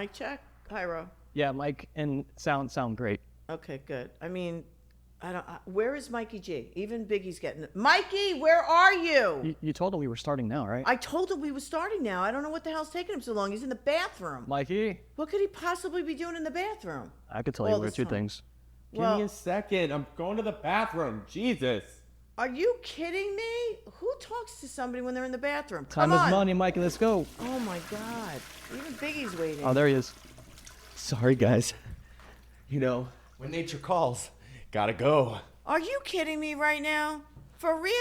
mic check? Hyro. Yeah, Mike and sound great. Okay, good. I mean, where is Mikey G? Even Biggie's getting it. Mikey, where are you? You told him we were starting now, right? I told him we were starting now. I don't know what the hell's taking him so long. He's in the bathroom. Mikey? What could he possibly be doing in the bathroom? I could tell you one or two things. Give me a second. I'm going to the bathroom. Jesus. Are you kidding me? Who talks to somebody when they're in the bathroom? Time is money, Mikey. Let's go. Oh, my God. Even Biggie's waiting. Oh, there he is. Sorry, guys. You know, when nature calls, gotta go. Are you kidding me right now? For real?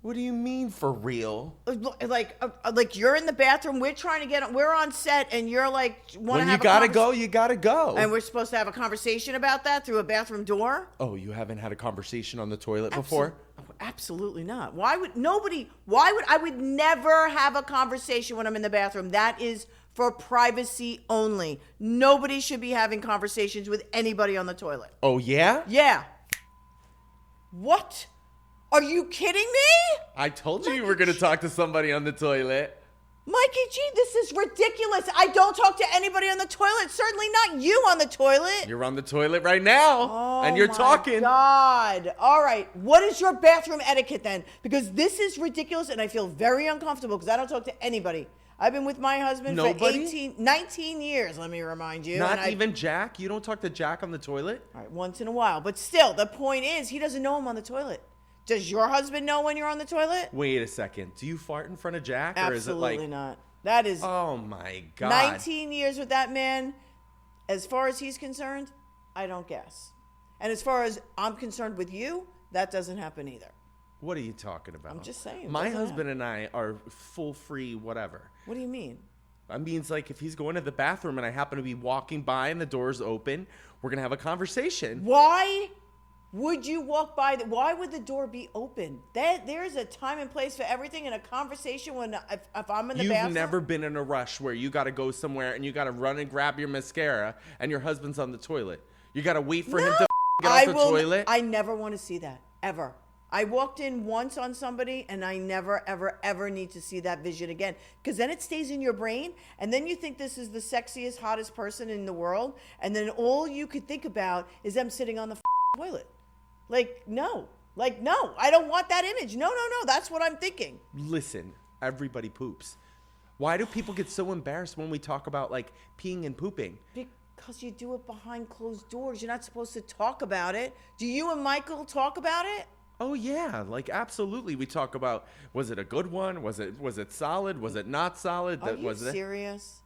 What do you mean for real? Like you're in the bathroom. We're on set, and you're like, when you gotta go, you gotta go. And we're supposed to have a conversation about that through a bathroom door? Oh, you haven't had a conversation on the toilet before? Absolutely not. I would never have a conversation when I'm in the bathroom. That is for privacy only. Nobody should be having conversations with anybody on the toilet. Oh, yeah? Yeah. What? Are you kidding me? I told you were going to talk to somebody on the toilet. Mikey G, this is ridiculous. I don't talk to anybody on the toilet. Certainly not you on the toilet. You're on the toilet right now, and you're talking. Oh, my God. All right. What is your bathroom etiquette then? Because this is ridiculous, and I feel very uncomfortable because I don't talk to anybody. I've been with my husband for 19 years, let me remind you. Not even Jack? You don't talk to Jack on the toilet? All right, once in a while. But still, the point is, he doesn't know I'm on the toilet. Does your husband know when you're on the toilet? Wait a second. Do you fart in front of Jack? Absolutely or is it like... not. That is... Oh, my God. 19 years with that man. As far as he's concerned, I don't guess. And as far as I'm concerned with you, that doesn't happen either. What are you talking about? I'm just saying. My husband and I are full free whatever. What do you mean? I mean, it's like if he's going to the bathroom and I happen to be walking by and the door's open, we're going to have a conversation. Why would you walk by? Why would the door be open? There's a time and place for everything, and a conversation when if I'm in the bathroom. You've never been in a rush where you got to go somewhere and you got to run and grab your mascara and your husband's on the toilet. You got to wait for him to get off the toilet. I never want to see that, ever. I walked in once on somebody, and I never, ever, ever need to see that vision again. Because then it stays in your brain, and then you think this is the sexiest, hottest person in the world, and then all you could think about is them sitting on the toilet. No, I don't want that image. No, that's what I'm thinking. Listen, everybody poops. Why do people get so embarrassed when we talk about, like, peeing and pooping? Because you do it behind closed doors. You're not supposed to talk about it. Do you and Michael talk about it? Oh yeah, like absolutely. We talk about, was it a good one? Was it solid? Was it not solid? Are you serious?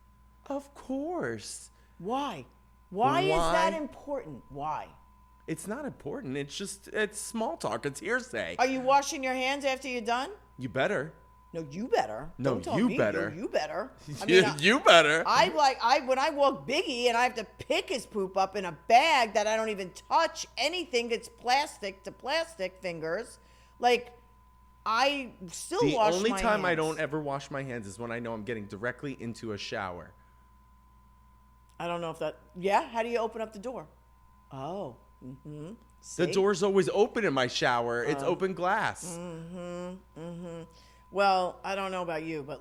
Of course. Why? Why is that important? Why? It's not important. It's small talk. It's hearsay. Are you washing your hands after you're done? You better. No, you better. No, Don't tell you me. better. You better. You better. When I walk Biggie and I have to pick his poop up in a bag that I don't even touch anything that's plastic to plastic fingers, I still wash my hands. The only time I don't ever wash my hands is when I know I'm getting directly into a shower. I don't know if that. Yeah. How do you open up the door? Oh. Mm-hmm. The door's always open in my shower. It's open glass. Mm-hmm. Mm-hmm. Well, I don't know about you, but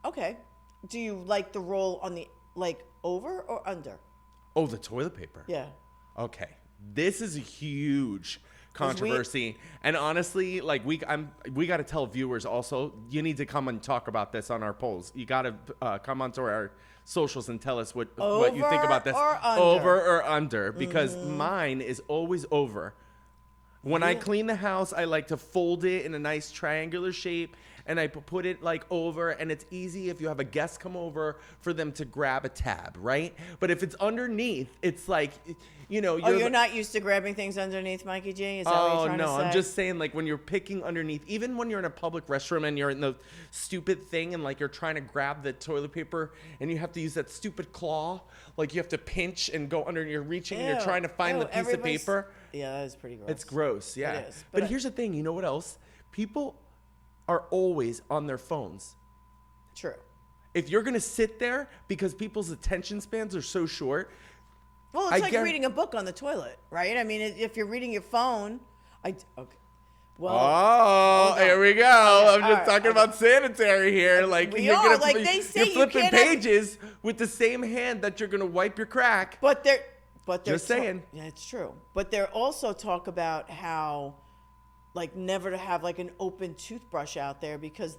okay. Do you like the roll on the over or under? Oh, the toilet paper. Yeah. Okay. This is a huge controversy, and honestly, we got to tell viewers also. You need to come and talk about this on our polls. You got to come onto our socials and tell us what you think about this. Over or under, because mine is always over. When I clean the house, I like to fold it in a nice triangular shape, and I put it over, and it's easy if you have a guest come over for them to grab a tab, right? But if it's underneath, it's you're not used to grabbing things underneath, Mikey G? Is that what you're trying to say? I'm just saying, when you're picking underneath, even when you're in a public restroom and you're in the stupid thing and you're trying to grab the toilet paper and you have to use that stupid claw, you have to pinch and go under, you're reaching and you're trying to find the piece of paper. Yeah, that is pretty gross. It's gross, yeah. It is. But here's the thing, you know what else? People are always on their phones. True. If you're going to sit there because people's attention spans are so short. Well, it's reading a book on the toilet, right? I mean, if you're reading your phone, okay. Well, here There we go. I'm just talking about sanitary here. Like we you're are. gonna, Like they say, you're flipping you can't pages with the same hand that you're gonna wipe your crack. But they're just saying. Yeah, it's true. But they're also talk about how, like, never to have like an open toothbrush out there because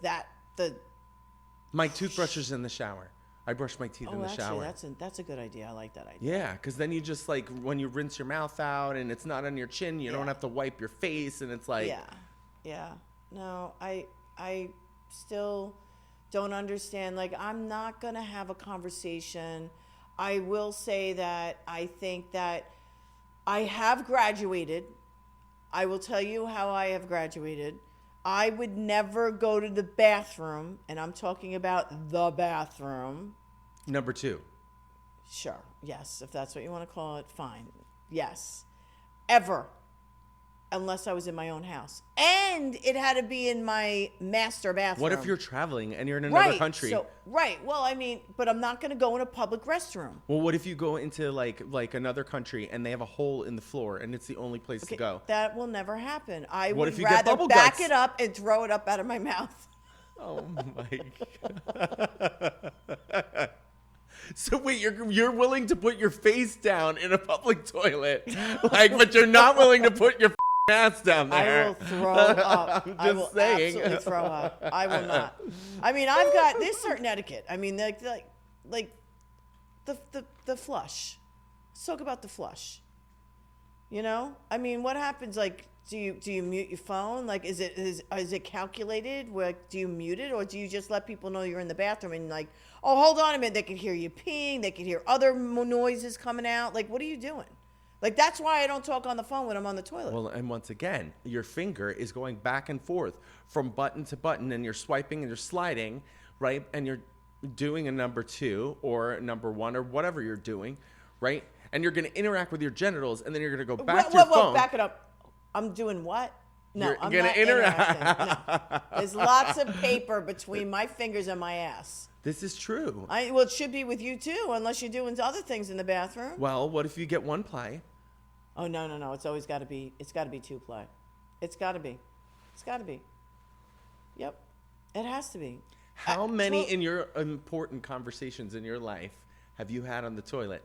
my toothbrush is in the shower. I brush my teeth in the shower. That's a good idea. I like that idea. Yeah, because then you just like when you rinse your mouth out and it's not on your chin, you don't have to wipe your face, and it's like yeah. No, I still don't understand. Like, I'm not gonna have a conversation. I will say that I think that I have graduated. I will tell you how I have graduated. I would never go to the bathroom, and I'm talking about the bathroom. Number 2. Sure. Yes. If that's what you want to call it, fine. Yes. Ever. Unless I was in my own house. And it had to be in my master bathroom. What if you're traveling and you're in another country? Right. Well, I mean, but I'm not going to go in a public restroom. Well, what if you go into like another country and they have a hole in the floor and it's the only place to go? That will never happen. I What would if you get rather bubble back guts? it up and throw it up out of my mouth. Oh my God. So wait, you're willing to put your face down in a public toilet, like, but you're not willing to put your ass down there. I will throw up. I'm I will just saying. absolutely throw up. I will not. I mean, I've got this certain etiquette. I mean, like the flush. Let's talk about the flush. You know, I mean, what happens? Like, do you mute your phone? Like, is it calculated? Like, do you mute it, or do you just let people know you're in the bathroom and like, oh, hold on a minute, they can hear you peeing, they can hear other noises coming out. Like, what are you doing? Like, that's why I don't talk on the phone when I'm on the toilet. Well, and once again, your finger is going back and forth from button to button, and you're swiping and you're sliding, right? And you're doing a number 2 or number 1 or whatever you're doing, right? And you're going to interact with your genitals, and then you're going to go back to your phone. Back it up. I'm doing what? No, You're I'm gonna not interacting. No. There's lots of paper between my fingers and my ass. This is true. Well, it should be with you too, unless you're doing other things in the bathroom. Well, what if you get 1 ply? Oh, no. It's always got to be. It's got to be 2 ply. It's got to be. It's got to be. Yep. It has to be. How many in your important conversations in your life have you had on the toilet?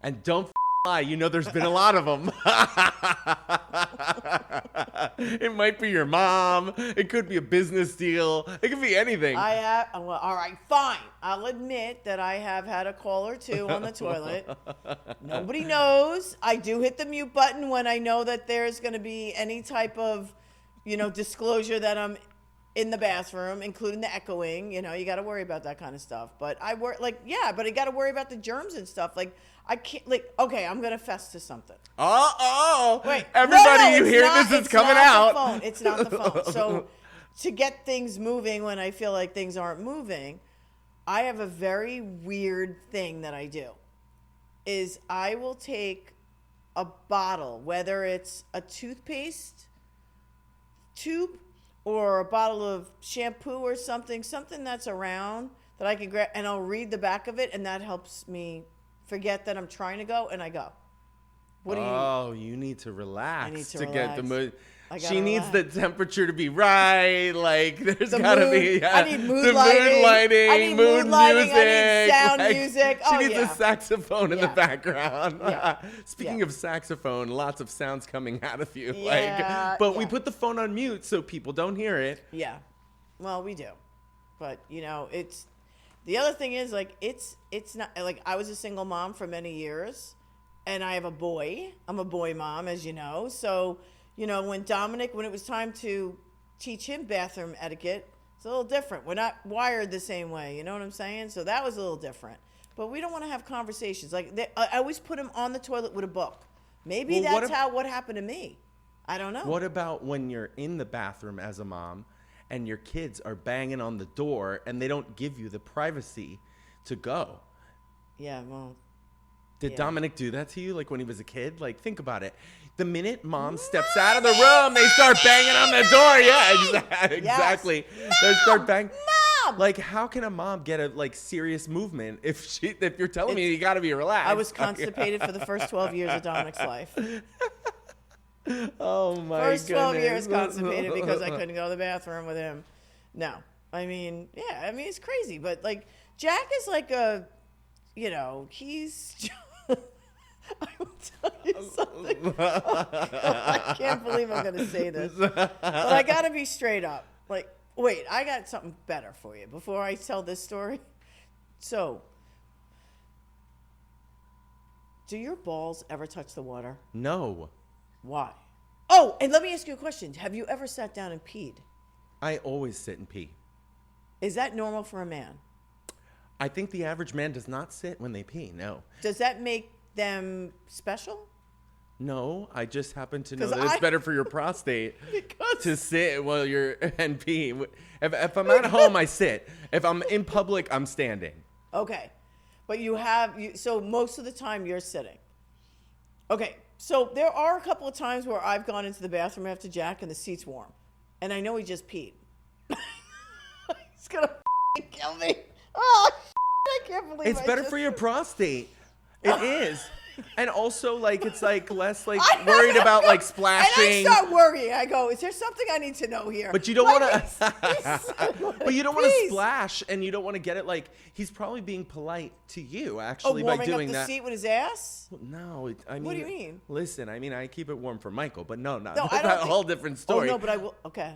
And don't lie, you know there's been a lot of them. It might be your mom. It could be a business deal. It could be anything. Well, all right, fine. I'll admit that I have had a call or 2 on the toilet. Nobody knows. I do hit the mute button when I know that there's going to be any type of, disclosure that I'm in the bathroom, including the echoing. You got to worry about that kind of stuff. But I work but I got to worry about the germs and stuff. Like, I can't, okay, I'm going to fess to something. Wait, everybody, you hear not, this is coming out. It's not the phone. So to get things moving when I feel like things aren't moving, I have a very weird thing that I do. Is I will take a bottle, whether it's a toothpaste tube or a bottle of shampoo or something that's around that I can grab, and I'll read the back of it, and that helps me forget that I'm trying to go, and I go. You need to relax. I need to relax. Get the mood. She relax. needs the temperature to be right. Like, there's got to be. I need mood the lighting. mood lighting. I need mood lighting. music. I need sound music. She needs a saxophone in the background. Yeah. Speaking of saxophone, lots of sounds coming out of you. Yeah. But we put the phone on mute so people don't hear it. Yeah. Well, we do. But, it's... The other thing is, like, it's not... Like, I was a single mom for many years, and I have a boy. I'm a boy mom, as you know. So, when it was time to teach him bathroom etiquette, it's a little different. We're not wired the same way. You know what I'm saying? So that was a little different. But we don't want to have conversations. Like, I always put him on the toilet with a book. Maybe that's what happened to me. I don't know. What about when you're in the bathroom as a mom and your kids are banging on the door and they don't give you the privacy to go? Yeah, well... Did Dominic do that to you, like, when he was a kid? Like, think about it. The minute mom steps out of the room, they start banging on the door. Yeah, exactly. Yes. They start banging. Mom! Like, how can a mom get a serious movement if you're telling me you got to be relaxed? I was constipated for the first 12 years of Dominic's life. Oh my First 12 years goodness. constipated because I couldn't go to the bathroom with him. No. I mean, it's crazy. But, like, Jack is like he's... I will tell you something. Oh, I can't believe I'm going to say this. But I got to be straight up. Like, wait, I got something better for you before I tell this story. So, do your balls ever touch the water? No. Why? Oh, and let me ask you a question. Have you ever sat down and peed? I always sit and pee. Is that normal for a man? I think the average man does not sit when they pee, no. Does that make them special? No, I just happen to know 'Cause that it's better for your prostate Because- to sit while you're and pee. If I'm at home, I sit. If I'm in public, I'm standing. Okay. But so most of the time you're sitting. Okay. So there are a couple of times where I've gone into the bathroom after Jack and the seat's warm. And I know he just peed. He's going to kill me. Oh, I can't believe It's better for your prostate. It is. And also, like, it's like less like worried about like splashing. And I start worrying. I go, is there something I need to know here? But you don't want to. But you don't want to Please. splash, and you don't want to get it. Like, he's probably being polite to you, Oh, actually, warming by doing up the that. seat with his ass? No, I mean. What do you mean? Listen, I mean, I keep it warm for Michael, but no, No, I that's don't a think- whole different story. Oh, no, but I will. Okay,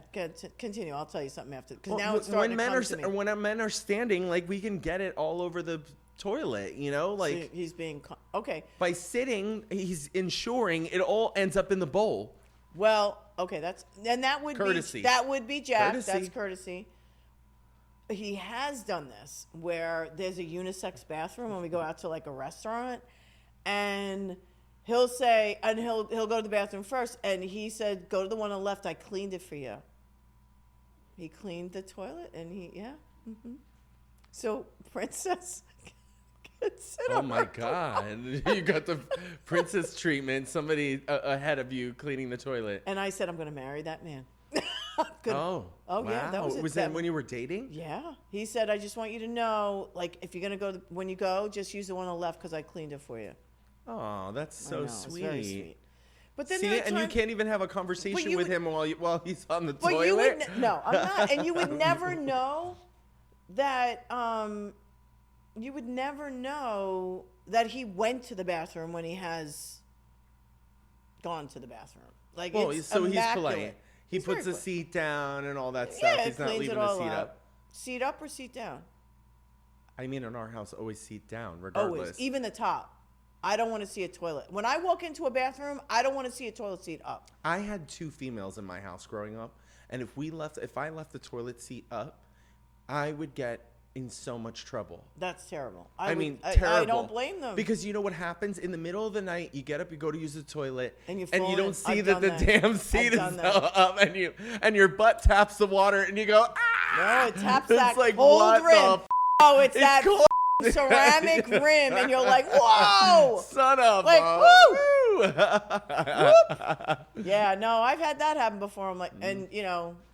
continue. I'll tell you something after. Because Well, now it's starting when to men come are to me. when men are standing, like we can get it all over the toilet, you know, like So he's being okay. by sitting, he's ensuring it all ends up in the bowl. Well, okay, that would Courtesy. be Jack. Courtesy. That's courtesy. He has done this where there's a unisex bathroom when we go out to like a restaurant, and he'll say, and he'll go to the bathroom first, and he said, "Go to the one on the left. I cleaned it for you." He cleaned the toilet, and So Princess. Oh my God! You got the princess treatment. Somebody ahead of you cleaning the toilet. And I said, I'm going to marry that man. Oh, Oh, wow. yeah, that was it. Was that when you were dating? Yeah. He said, I just want you to know, like, if you're going to go, when you go, just use the one on the left because I cleaned it for you. Oh, that's I so know, sweet. It's very sweet. But then See, there are and you times- can't even have a conversation you with would- him while he's on the But toilet. you would, no, I'm not. And you would never know that, he went to the bathroom when he has gone to the bathroom. Like, Well, it's so he's immaculate. polite. He He's puts very the seat down and all that Yeah, stuff. it He's not cleans leaving it the all seat out. up. Seat up or seat down? I mean, in our house, always seat down, regardless. Always, even the top. I don't want to see a toilet. When I walk into a bathroom, I don't want to see a toilet seat up. I had two females in my house growing up, and if I left the toilet seat up, I would get in so much trouble. That's terrible. I mean, I terrible. don't blame them. Because you know what happens? In the middle of the night, you get up, you go to use the toilet, And you and fall you in. don't see I've that done the that. damn I've seat is done that. up, and your butt taps the water, and you go, ah! No, it taps It's that like, cold what rim. the Oh, it's It's that cold. ceramic rim, and you're like, whoa! Son of Like, a... woo! Yeah, no, I've had that happen before. I'm like, and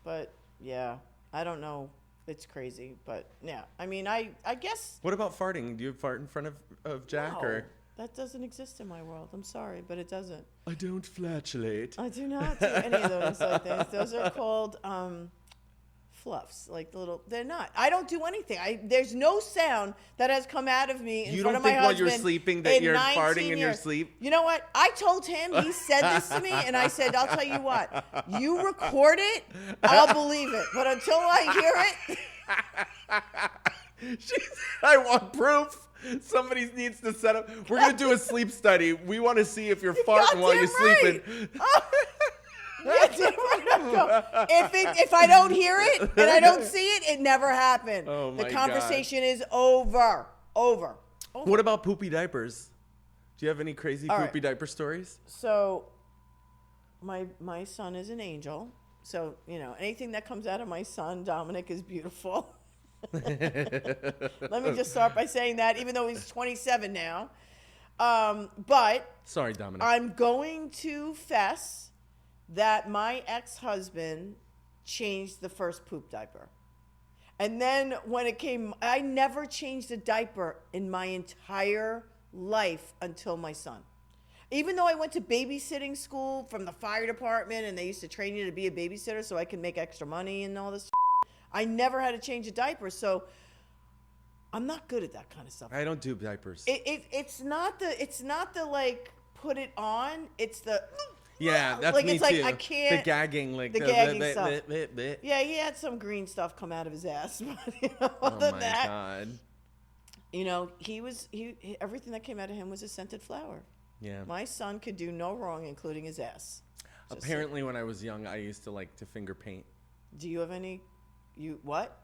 but yeah, I don't know. It's crazy, but yeah. I mean, I guess. What about farting? Do you fart in front of Jack, No, or? that doesn't exist in my world. I'm sorry, but it doesn't. I don't flatulate. I do not do any of those like things. Those are called fluffs, like little. They're not. I don't do anything. There's no sound that has come out of me in You front don't of my think while husband you're sleeping that in you're 19 farting in your years. sleep? You know what? I told him. He said this to me, and I said, "I'll tell you what. You record it, I'll believe it. But until I hear it." She said, I want proof. Somebody needs to set up. We're going to do a sleep study. We want to see if you're farting while you're Goddamn right. sleeping. Yeah, damn right I go. If I don't hear it and I don't see it, it never happened. Oh my the conversation is over. What about poopy diapers? Do you have any crazy All poopy right. diaper stories? So, my son is an angel. So, anything that comes out of my son, Dominic, is beautiful. Let me just start by saying that, even though he's 27 now. But Sorry, Dominic. I'm going to fess that my ex-husband changed the first poop diaper. And then when it came, I never changed a diaper in my entire life until my son. Even though I went to babysitting school from the fire department and they used to train you to be a babysitter so I could make extra money and all this, I never had to change a diaper. So I'm not good at that kind of stuff. I don't do diapers. It's not the like put it on. It's the yeah, that's like me it's like too. I can't. The gagging, like the gagging stuff. Bit. Yeah, he had some green stuff come out of his ass. But, Oh other my than that, god. He everything that came out of him was a scented flower. Yeah. My son could do no wrong, including his ass. Just Apparently, when I was young, I used to like to finger paint. do you have any? You what?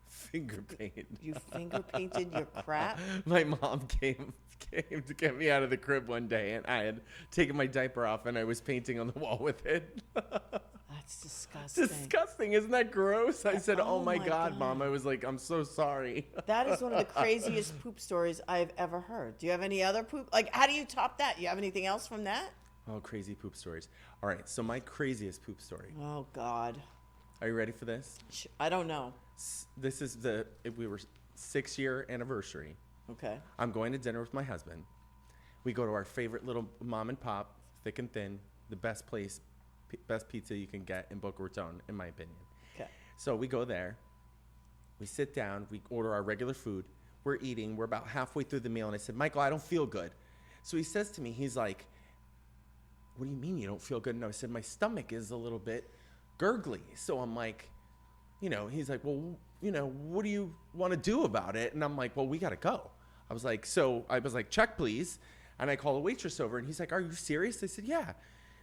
Finger paint. You finger painted your crap? My mom came to get me out of the crib one day, and I had taken my diaper off, and I was painting on the wall with it. That's disgusting. Disgusting, isn't that gross? I said, "Oh my god, God. Mom!" I was like, "I'm so sorry." That is one of the craziest poop stories I've ever heard. Do you have any other poop? Like, how do you top that? You have anything else from that? Oh, crazy poop stories. All right, so my craziest poop story. Oh God. Are you ready for this? I don't know. This is we were 6-year anniversary. Okay. I'm going to dinner with my husband. We go to our favorite little mom and pop, thick and thin, the best place, best pizza you can get in Boca Raton, in my opinion. Okay. So we go there. We sit down. We order our regular food. We're eating. We're about halfway through the meal. And I said, Michael, I don't feel good. So he says to me, he's like, what do you mean you don't feel good? And I said, my stomach is a little bit gurgly. So I'm like, he's like, well, what do you want to do about it? And I'm like, well, we got to go. I was like, check, please. And I call a waitress over, and he's like, are you serious? I said, yeah.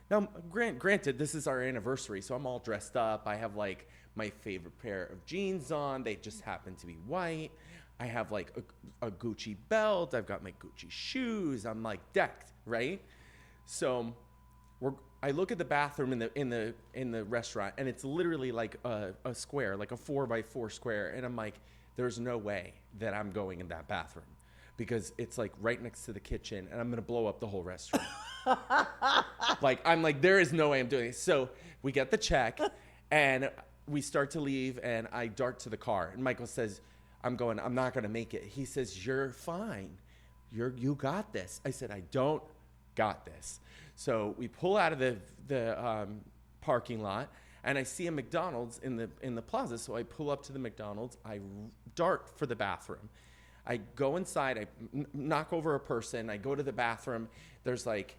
Now, granted, this is our anniversary, so I'm all dressed up. I have, like, my favorite pair of jeans on. They just happen to be white. I have, like, a Gucci belt. I've got my Gucci shoes. I'm, like, decked, right? So I look at the bathroom in the restaurant, and it's literally like a square, like a 4x4 square. And I'm like, there's no way that I'm going in that bathroom because it's like right next to the kitchen, and I'm gonna blow up the whole restaurant. I'm like, there is no way I'm doing this. So we get the check, and we start to leave, and I dart to the car, and Michael says, I'm not gonna make it. He says, you're fine. You got this. I said, I don't got this. So we pull out of the parking lot, and I see a McDonald's in the plaza. So I pull up to the McDonald's. I dart for the bathroom. I go inside. I knock over a person. I go to the bathroom. There's like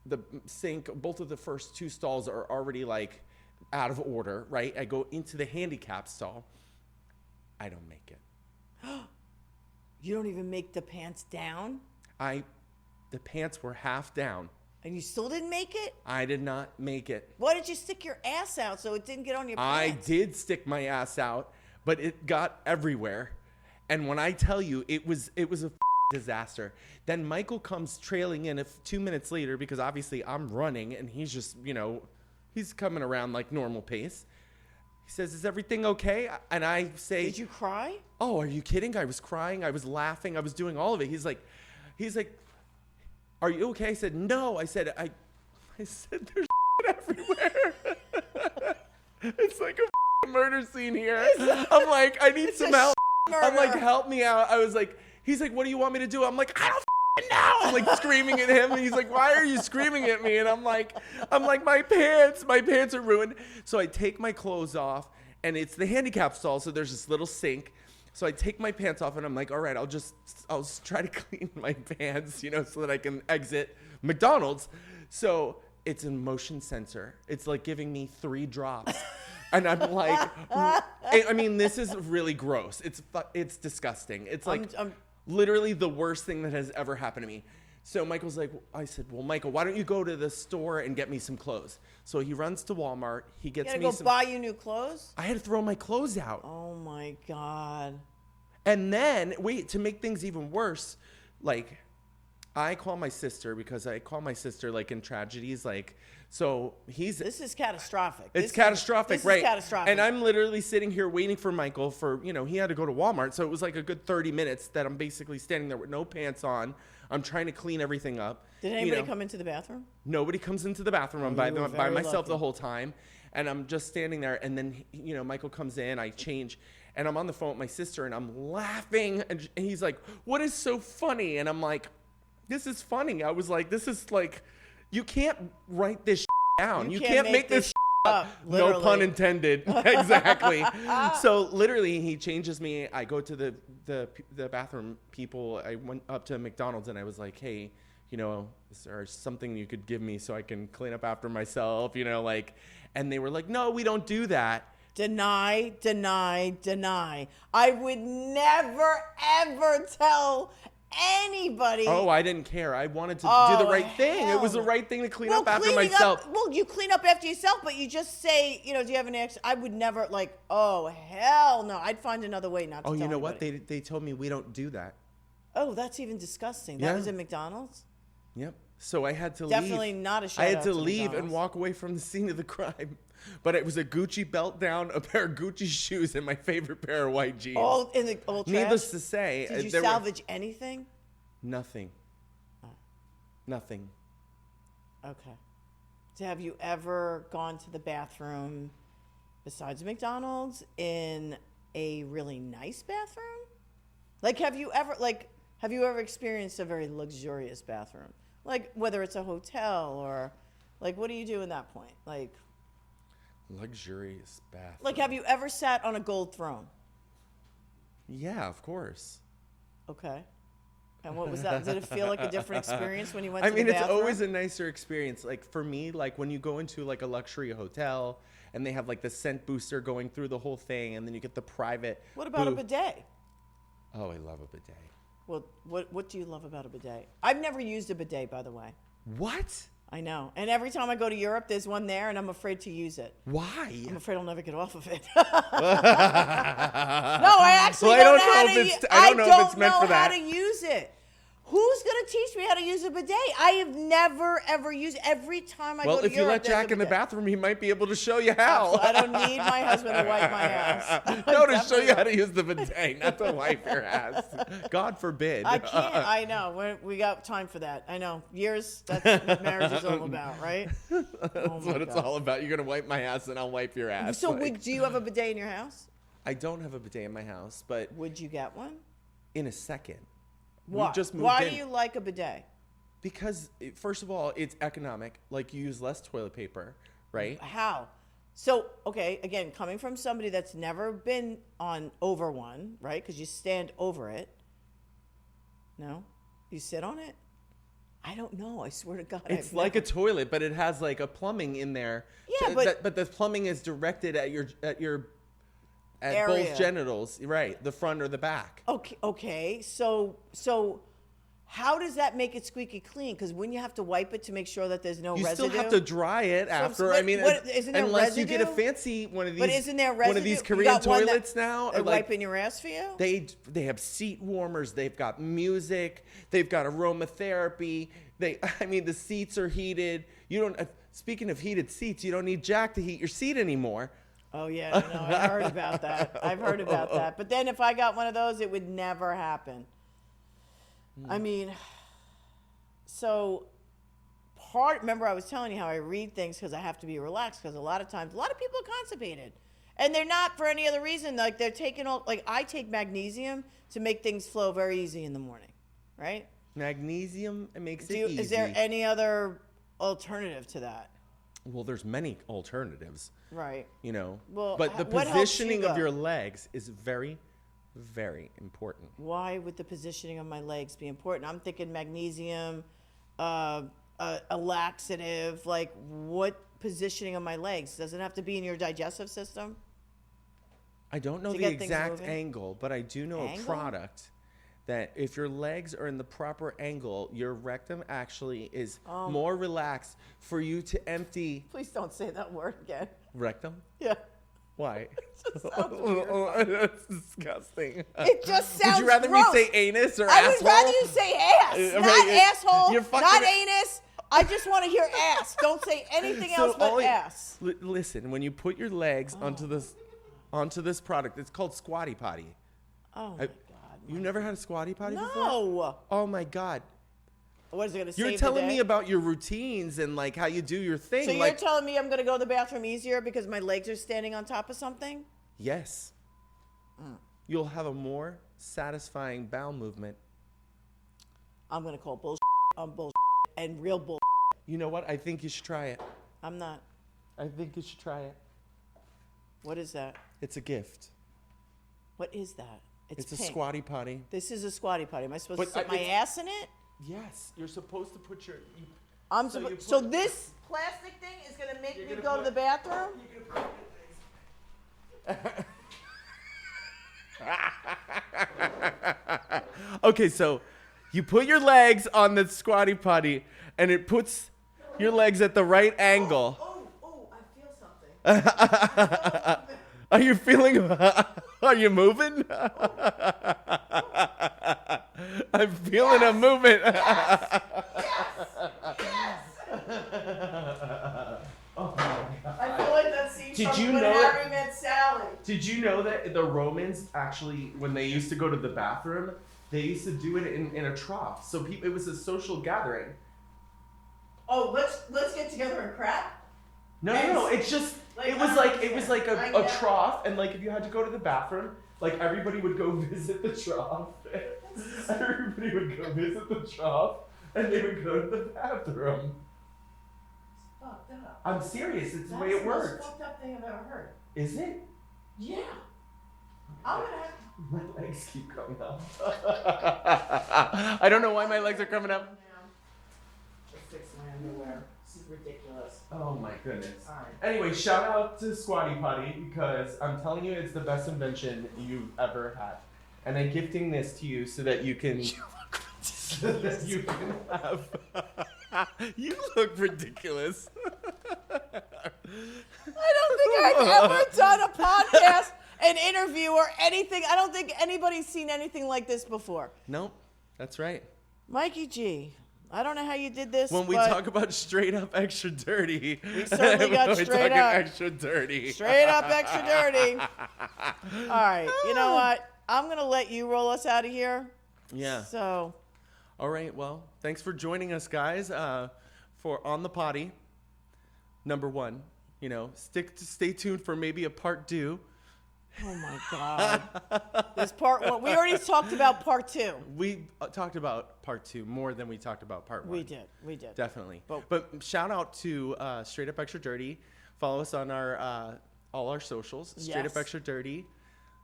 the sink. Both of the first two stalls are already like out of order, right? I go into the handicap stall. I don't make it. You don't even make the pants down? The pants were half down. And you still didn't make it? I did not make it. Why did you stick your ass out so it didn't get on your pants? I did stick my ass out, but it got everywhere. And when I tell you, it was a disaster. Then Michael comes trailing in 2 minutes later because obviously I'm running, and he's just, he's coming around like normal pace. He says, is everything okay? And I say, did you cry? Oh, are you kidding? I was crying. I was laughing. I was doing all of it. He's like, are you okay? I said, no. I said, there's everywhere. It's like a murder scene here. I'm like, I need some help. I'm like, help me out. I was like, he's like, what do you want me to do? I'm like, I don't know. I'm like screaming at him. And he's like, why are you screaming at me? And I'm like, my pants are ruined. So I take my clothes off, and it's the handicap stall. So there's this little sink. So I take my pants off, and I'm like, all right, I'll try to clean my pants, so that I can exit McDonald's. So it's a motion sensor. It's like giving me 3 drops. And I'm like, I mean, this is really gross. It's disgusting. It's like literally the worst thing that has ever happened to me. So Michael's like, I said, well, Michael, why don't you go to the store and get me some clothes? So he runs to Walmart. He gets me some. Buy you new clothes? I had to throw my clothes out. Oh my God. And then, to make things even worse, like, I call my sister because I call my sister, like, in tragedies, like, so this is catastrophic. It's catastrophic, right? This is catastrophic. And I'm literally sitting here waiting for Michael for, he had to go to Walmart. So it was like a good 30 minutes that I'm basically standing there with no pants on. I'm trying to clean everything up. Did anybody come into the bathroom? Nobody comes into the bathroom. I'm by myself the whole time. And I'm just standing there. And then, Michael comes in. I change. And I'm on the phone with my sister. And I'm laughing. And he's like, what is so funny? And I'm like, this is funny. I was like, this is like, you can't write this down. You can't make this up. No pun intended. Exactly. So literally, he changes me. I go to the bathroom people. I went up to McDonald's and I was like, hey, you know, is there something you could give me so I can clean up after myself? You know, like, and they were like, no, we don't do that. Deny, deny, deny. I would never, ever tell anybody. Oh, I didn't care. I wanted to do the right thing. It was the right thing to clean up after myself. You clean up after yourself, but you just say, you know, do you have any extra? I would never like, oh, hell no. I'd find another way not to tell you know anybody. what? They told me we don't do that. Oh, that's even disgusting. That was at McDonald's? Yep. So I had to leave. Definitely not a shout out I had to to leave McDonald's. and walk away from the scene of the crime. But it was a Gucci belt down, a pair of Gucci shoes, and my favorite pair of white jeans. All in the old trash? Needless to say, did you salvage anything? Nothing. Nothing. Okay. So have you ever gone to the bathroom besides McDonald's in a really nice bathroom? Like, have you ever experienced a very luxurious bathroom? Like, whether it's a hotel or, like, what do you do in that point? Like, luxurious bathroom. like, have you ever sat on a gold throne? Yeah, of course. Okay. And what was that? Did it feel like a different experience when you went to the bathroom? It's always a nicer experience. Like, for me, like, when you go into, like, a luxury hotel and they have, like, the scent booster going through the whole thing, and then you get the private What about a bidet? Oh, I love a bidet. Well, what do you love about a bidet? I've never used a bidet, by the way. What? I know. And every time I go to Europe, there's one there, and I'm afraid to use it. Why? I'm afraid I'll never get off of it. No, I actually don't know how to use it. I don't know how to use it. Who's going to teach me how to use a bidet? I have never, ever used it. Every time I go to Europe, well, if you let Jack in the bathroom, he might be able to show you how. I don't need my husband to wipe my ass. No, to show you how to use the bidet, not to wipe your ass. God forbid. I can't. I know. We got time for that. I know. Years, that's what marriage is all about, right? That's what it's all about. You're going to wipe my ass and I'll wipe your ass. So do you have a bidet in your house? I don't have a bidet in my house, but... Would you get one? In a second. Why? Why do you like a bidet? Because, first of all, it's economic. Like, you use less toilet paper, right? How? So, okay, again, coming from somebody that's never been over one, right? Because you stand over it. No? You sit on it? I don't know. I swear to God. It's like a toilet, but it has, like, a plumbing in there. Yeah, but the plumbing is directed at your area. Both genitals, right? The front or the back. Okay. So how does that make it squeaky clean? Because when you have to wipe it to make sure that there's no residue. You still have to dry it after. Isn't there unless residue? you get a fancy one of these. But isn't there residue? One of these Korean toilets now? They're wiping your ass for you? They have seat warmers. They've got music. They've got aromatherapy. The seats are heated. You don't. Speaking of heated seats, you don't need Jack to heat your seat anymore. Oh, yeah, I know. I heard about that. I've heard about that. But then if I got one of those, it would never happen. I mean, remember I was telling you how I read things because I have to be relaxed because a lot of times, a lot of people are constipated. And they're not for any other reason. Like, they're taking I take magnesium to make things flow very easy in the morning, right? Magnesium, it makes it easy. Is there any other alternative to that? Well, there's many alternatives. Right. You know. Well, but the positioning of your legs is very, very important. Why would the positioning of my legs be important? I'm thinking magnesium, a laxative. Like, what positioning of my legs? Does it have to be in your digestive system? I don't know the exact angle, but I do know a product that if your legs are in the proper angle, your rectum actually is more relaxed for you to empty. Please don't say that word again. Rectum? Yeah. Why? It just sounds weird. That's disgusting. It just sounds Would you rather gross. me say anus or I asshole? would rather you say ass, not asshole, not anus. I just want to hear ass. Don't say anything else but ass. Listen, when you put your legs onto this product, it's called Squatty Potty. Oh, my God. You never had a Squatty Potty before? No. Oh, my God. What is it going to say? You're telling me about your routines and, like, how you do your thing. So you're telling me I'm going to go to the bathroom easier because my legs are standing on top of something? Yes. You'll have a more satisfying bowel movement. I'm going to call bullshit bull and real bull. You know what? I think you should try it. I'm not. I think you should try it. What is that? It's a gift. What is that? It's a pink. Squatty Potty. This is a Squatty Potty. Am I supposed But to put my ass in it? Yes, you're supposed to put your. So this plastic thing is gonna make me go to the bathroom? Okay, so you put your legs on the Squatty Potty, and it puts your legs at the right angle. Oh, I feel something. Are you feeling? Are you moving? I'm feeling a movement. Yes. Oh my God. I feel like that scene Did from you When know Harry Met Sally. Did you know that the Romans actually, when they used to go to the bathroom, they used to do it in a trough. So it was a social gathering. Oh, let's get together and crap. No. It's just it was like a trough, and like if you had to go to the bathroom, like everybody would go visit the trough. Everybody would go visit the trough, and they would go to the bathroom. It's fucked up. I'm serious. It's the way it works. That's the most fucked up thing I've ever heard. Is it? Yeah. I'm gonna have. My legs keep coming up. I don't know why my legs are coming up. Let's fix my underwear. This is ridiculous. Oh my goodness. All right. Anyway, shout out to Squatty Potty because I'm telling you it's the best invention you've ever had. And I'm gifting this to you so that you can have you look ridiculous. I don't think I've ever done a podcast, an interview, or anything. I don't think anybody's seen anything like this before. Nope, that's right. Mikey G, I don't know how you did this. When we but talk about straight up extra dirty, we certainly got we're straight talking up. extra dirty. Straight up extra dirty. All right, you know what? I'm going to let you roll us out of here. Yeah. So. All right, well, thanks for joining us, guys, for On the Potty, number 1. You know, stay tuned for maybe a part 2. Oh, my God. This part 1. We already talked about part 2. We talked about part 2 more than we talked about part 1. We did. Definitely. But shout out to Straight Up Extra Dirty. Follow us on our all our socials, Straight Up Yes. Extra Dirty.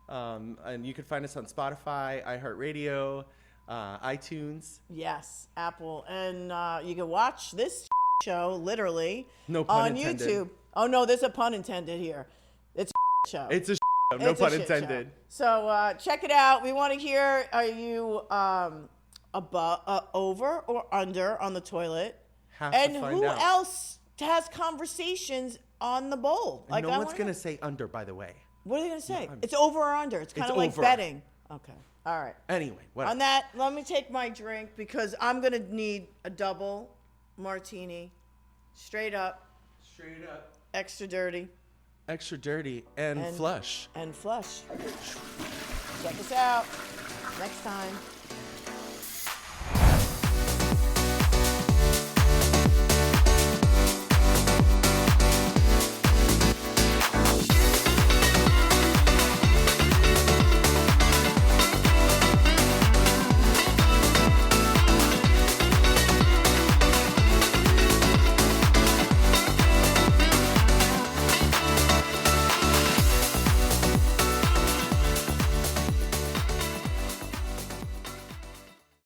And you can find us on Spotify, iHeartRadio, iTunes. Yes, Apple. And you can watch this show, literally, No pun on intended. YouTube. Oh, no, there's a pun intended here. It's a show. It's a no It's a pun shit intended. show. So check it out. We want to hear, are you above, over or under on the toilet? Have And to find who out. else has conversations on the bowl? And no I one's wanna going know. to say under, by the way. What are they going to say? It's over or under. It's kind of like over. betting. Okay. All right. Anyway, whatever. On that, let me take my drink because I'm going to need a double martini, straight up, Straight up. extra dirty, Extra dirty and flush. and flush. Check us out next time.